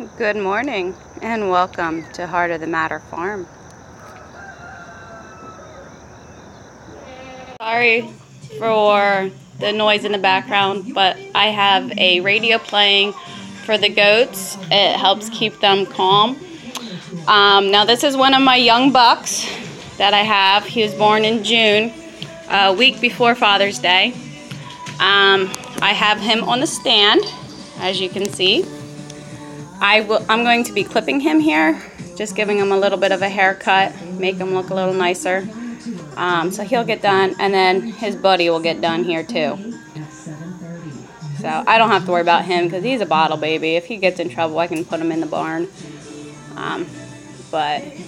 Good morning and welcome to Heart of the Matter Farm. Sorry for the noise in the background, but I have a radio playing for the goats. It helps keep them calm. Now this is one of my young bucks that I have. He was born in June, a week before Father's Day. I have him on the stand, as you can see. I'm going to be clipping him here, just giving him a little bit of a haircut, make him look a little nicer. So he'll get done, and then his buddy will get done here too. So I don't have to worry about him because he's a bottle baby. If he gets in trouble, I can put him in the barn.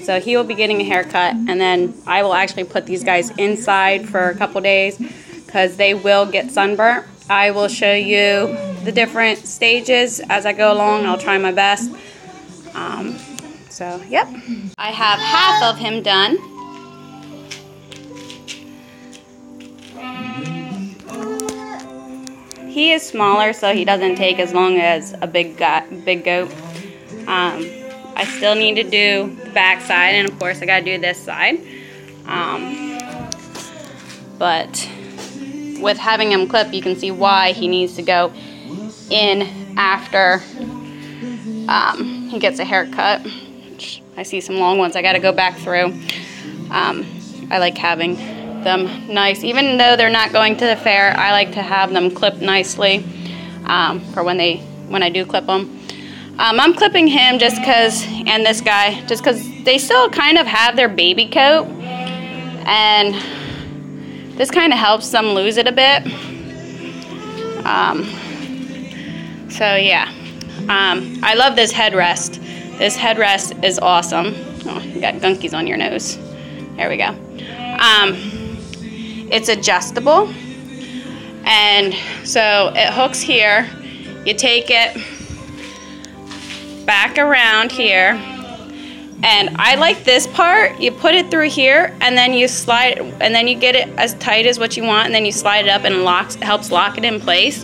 So he will be getting a haircut, and then I will actually put these guys inside for a couple days because they will get sunburnt. I will show you the different stages as I go along. I'll try my best. Yep. I have half of him done. He is smaller, so he doesn't take as long as a big goat. I still need to do the back side, and of course I gotta do this side. But with having him clip, you can see why he needs to go in after he gets a haircut. I see some long ones I gotta go back through. I like having them nice. Even though they're not going to the fair, I like to have them clipped nicely for when I do clip them. I'm clipping him just because, and this guy, just because they still kind of have their baby coat, and this kind of helps them lose it a bit. So yeah, I love this headrest. This headrest is awesome. Oh, you got gunkies on your nose. There we go. It's adjustable, and so it hooks here. You take it back around here, and I like this part. You put it through here, and then you slide, and then you get it as tight as what you want, and then you slide it up, and it helps lock it in place.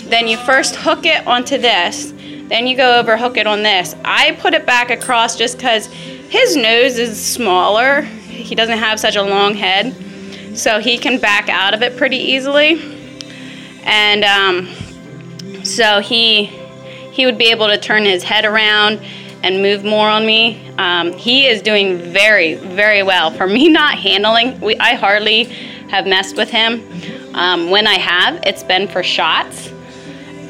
Then you first hook it onto this, then you go over, hook it on this. I put it back across just because his nose is smaller. He doesn't have such a long head, so he can back out of it pretty easily. And so he would be able to turn his head around and move more on me. He is doing very, very well. For me not handling, I hardly have messed with him. When I have, it's been for shots.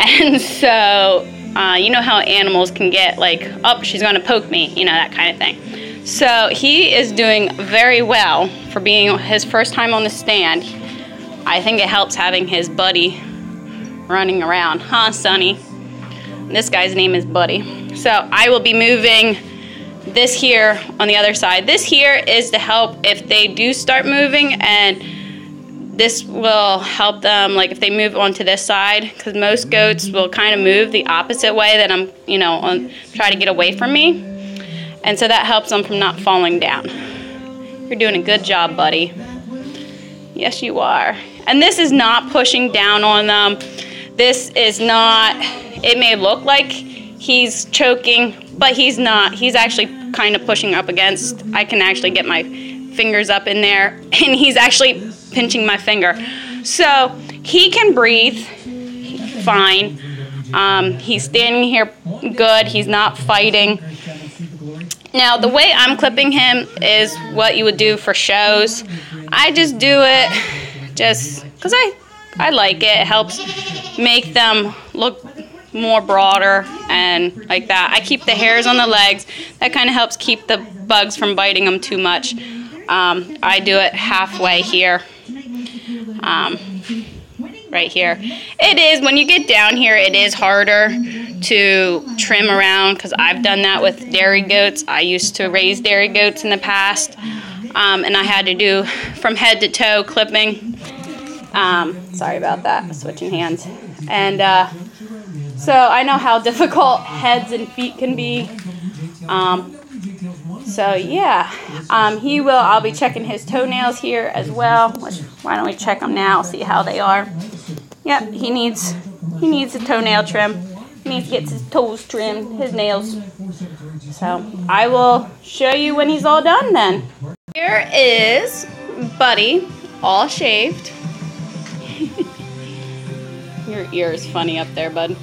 And so, you know how animals can get like, oh, she's gonna poke me, you know, that kind of thing. So he is doing very well for being his first time on the stand. I think it helps having his buddy running around. Huh, Sonny? This guy's name is Buddy. So I will be moving this here on the other side. This here is to help if they do start moving, and this will help them, like if they move onto this side, because most goats will kind of move the opposite way that I'm, try to get away from me. And so that helps them from not falling down. You're doing a good job, Buddy. Yes, you are. And this is not pushing down on them. This is not, it may look like he's choking, but he's not. He's actually kind of pushing up against, I can actually get my fingers up in there, and he's actually pinching my finger. So he can breathe fine. He's standing here good. He's not fighting. Now, the way I'm clipping him is what you would do for shows. I just do it just because I like it. It helps make them look more broader and like that. I keep the hairs on the legs. That kind of helps keep the bugs from biting them too much. I do it halfway here, right here. It is, when you get down here, it is harder to trim around because I've done that with dairy goats. I used to raise dairy goats in the past, and I had to do from head to toe clipping. Sorry about that, switching hands. And so I know how difficult heads and feet can be. So yeah, I'll be checking his toenails here as well. Why don't we check them now, see how they are. Yep, he needs a toenail trim. needs to get his toes trimmed, his nails. So I will show you when he's all done then. Here is Buddy, all shaved. Your ear is funny up there, bud.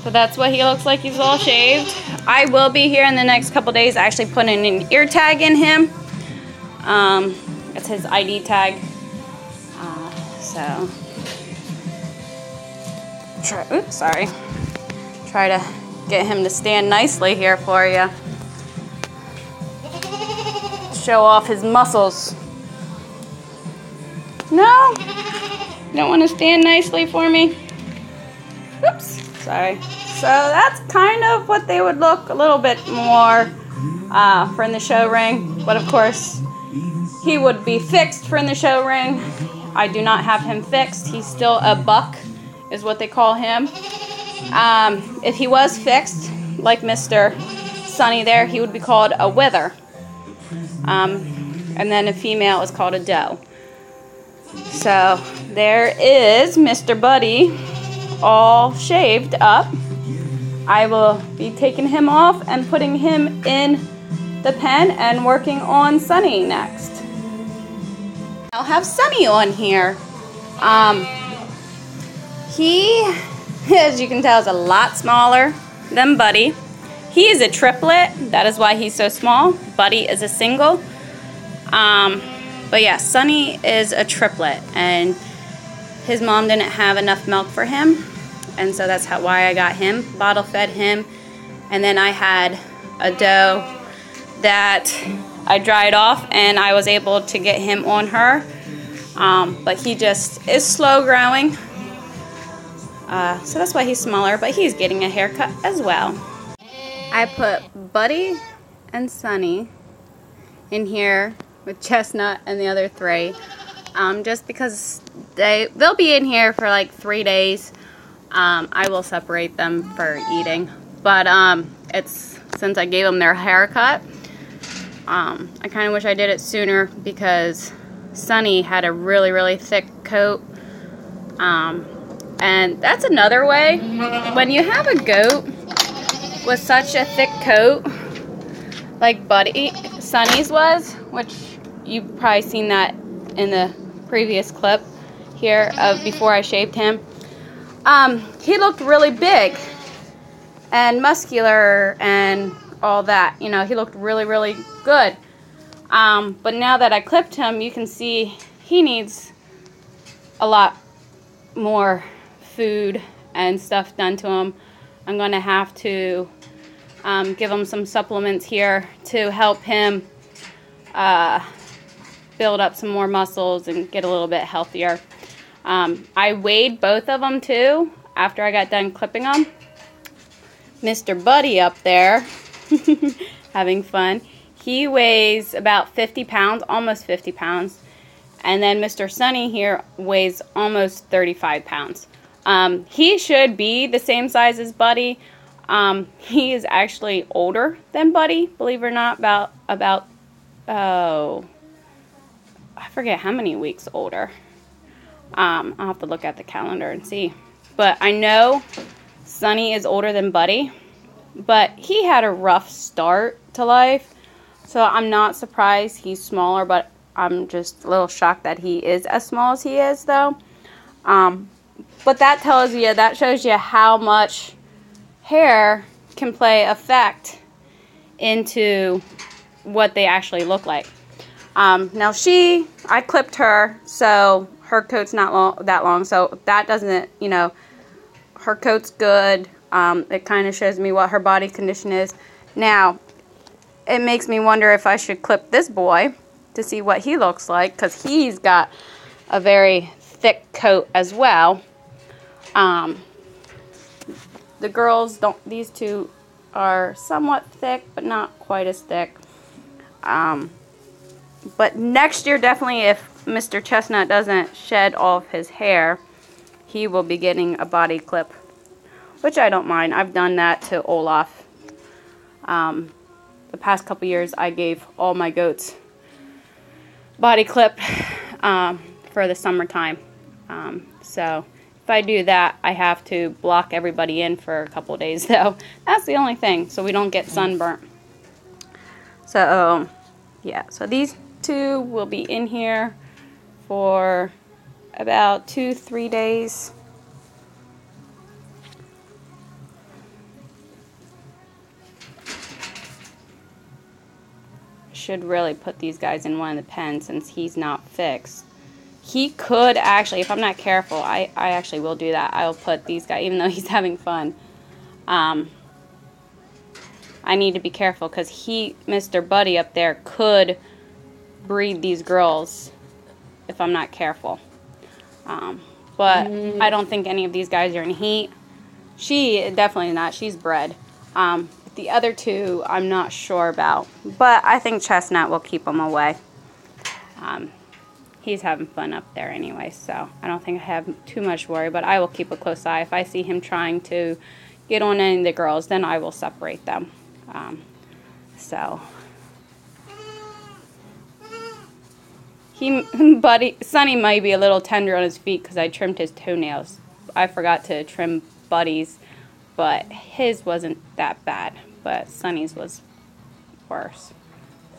So that's what he looks like. He's all shaved. I will be here in the next couple days actually putting an ear tag in him. It's his ID tag. Try to get him to stand nicely here for you. Show off his muscles. No? You don't want to stand nicely for me? Oops, sorry. So that's kind of what they would look a little bit more for in the show ring. But of course, he would be fixed for in the show ring. I do not have him fixed. He's still a buck, is what they call him. If he was fixed, like Mr. Sunny there, he would be called a wither. And then a female is called a doe. So there is Mr. Buddy, all shaved up. I will be taking him off and putting him in the pen and working on Sunny next. I'll have Sunny on here. He, as you can tell, is a lot smaller than Buddy. He is a triplet. That is why he's so small. Buddy is a single. But yeah, Sunny is a triplet, and his mom didn't have enough milk for him, and so that's why I got him. Bottle fed him, and then I had a doe that I dried off, and I was able to get him on her. But he just is slow growing, so that's why he's smaller, but he's getting a haircut as well. I put Buddy and Sunny in here with Chestnut and the other three, just because they'll be in here for like 3 days. I will separate them for eating, but it's since I gave them their haircut. I kind of wish I did it sooner because Sunny had a really thick coat, and that's another way. When you have a goat with such a thick coat like Sunny's was, which you've probably seen that in the previous clip here of before I shaved him, he looked really big and muscular and all that. You know, he looked really good. But now that I clipped him, you can see he needs a lot more food and stuff done to him. I'm going to have to give him some supplements here to help him build up some more muscles and get a little bit healthier. I weighed both of them too after I got done clipping them. Mr. Buddy up there having fun. He weighs about 50 pounds, almost 50 pounds. And then Mr. Sunny here weighs almost 35 pounds. He should be the same size as Buddy. He is actually older than Buddy, believe it or not, about I forget how many weeks older. I'll have to look at the calendar and see. But I know Sunny is older than Buddy, but he had a rough start to life. So I'm not surprised he's smaller, but I'm just a little shocked that he is as small as he is, though. But that shows you how much hair can play effect into what they actually look like. Now I clipped her, so her coat's not that long, so that doesn't, you know, her coat's good. It kind of shows me what her body condition is. Now, it makes me wonder if I should clip this boy to see what he looks like, because he's got a very thick coat as well. The girls these two are somewhat thick, but not quite as thick. But next year, definitely, if Mr. Chestnut doesn't shed all of his hair, he will be getting a body clip, which I don't mind. I've done that to Olaf. The past couple years, I gave all my goats body clip for the summertime. So if I do that, I have to block everybody in for a couple days though. That's the only thing, so we don't get sunburnt. So yeah, so these two will be in here for about 2-3 days. Should really put these guys in one of the pens since he's not fixed. He could actually, if I'm not careful, I actually will do that. I'll put these guys, even though he's having fun. I need to be careful because Mr. Buddy up there could breed these girls if I'm not careful. But I don't think any of these guys are in heat. She definitely not. She's bred. The other two, I'm not sure about. But I think Chestnut will keep them away. He's having fun up there anyway, so I don't think I have too much worry. But I will keep a close eye. If I see him trying to get on any of the girls, then I will separate them. Sunny might be a little tender on his feet because I trimmed his toenails. I forgot to trim Buddy's, but his wasn't that bad, but Sunny's was worse.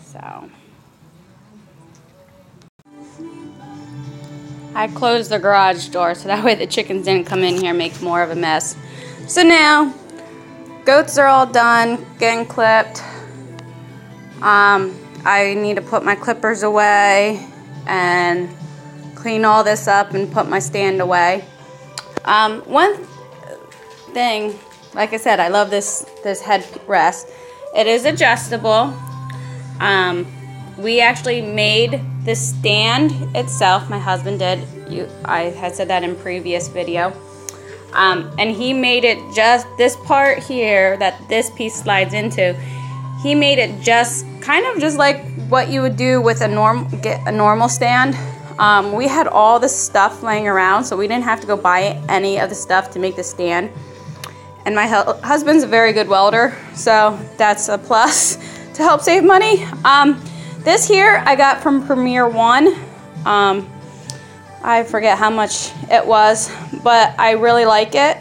So I closed the garage door so that way the chickens didn't come in here and make more of a mess. So now goats are all done getting clipped. I need to put my clippers away and clean all this up and put my stand away. One thing, like I said, I love this headrest. It is adjustable. We actually made the stand itself. My husband did. I had said that in previous video. And he made it just this part here that this piece slides into. He made it just kind of just like what you would do with a normal stand. We had all this stuff laying around, so we didn't have to go buy any of the stuff to make the stand. And my husband's a very good welder, so that's a plus to help save money. This here I got from Premier One. I forget how much it was, but I really like it.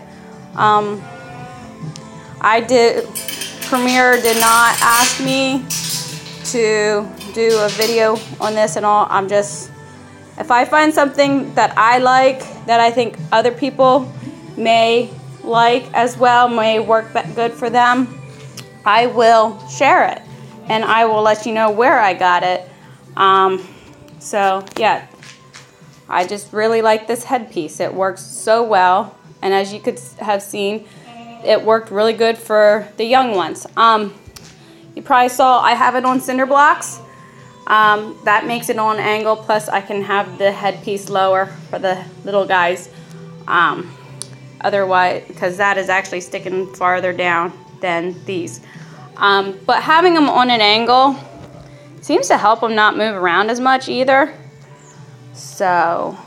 Premier did not ask me to do a video on this and all. If I find something that I like, that I think other people may like as well, may work good for them, I will share it. And I will let you know where I got it. So yeah, I just really like this headpiece. It works so well. And as you could have seen, it worked really good for the young ones. You probably saw I have it on cinder blocks. That makes it on angle, plus I can have the headpiece lower for the little guys. Otherwise, because that is actually sticking farther down than these. But having them on an angle seems to help them not move around as much either. So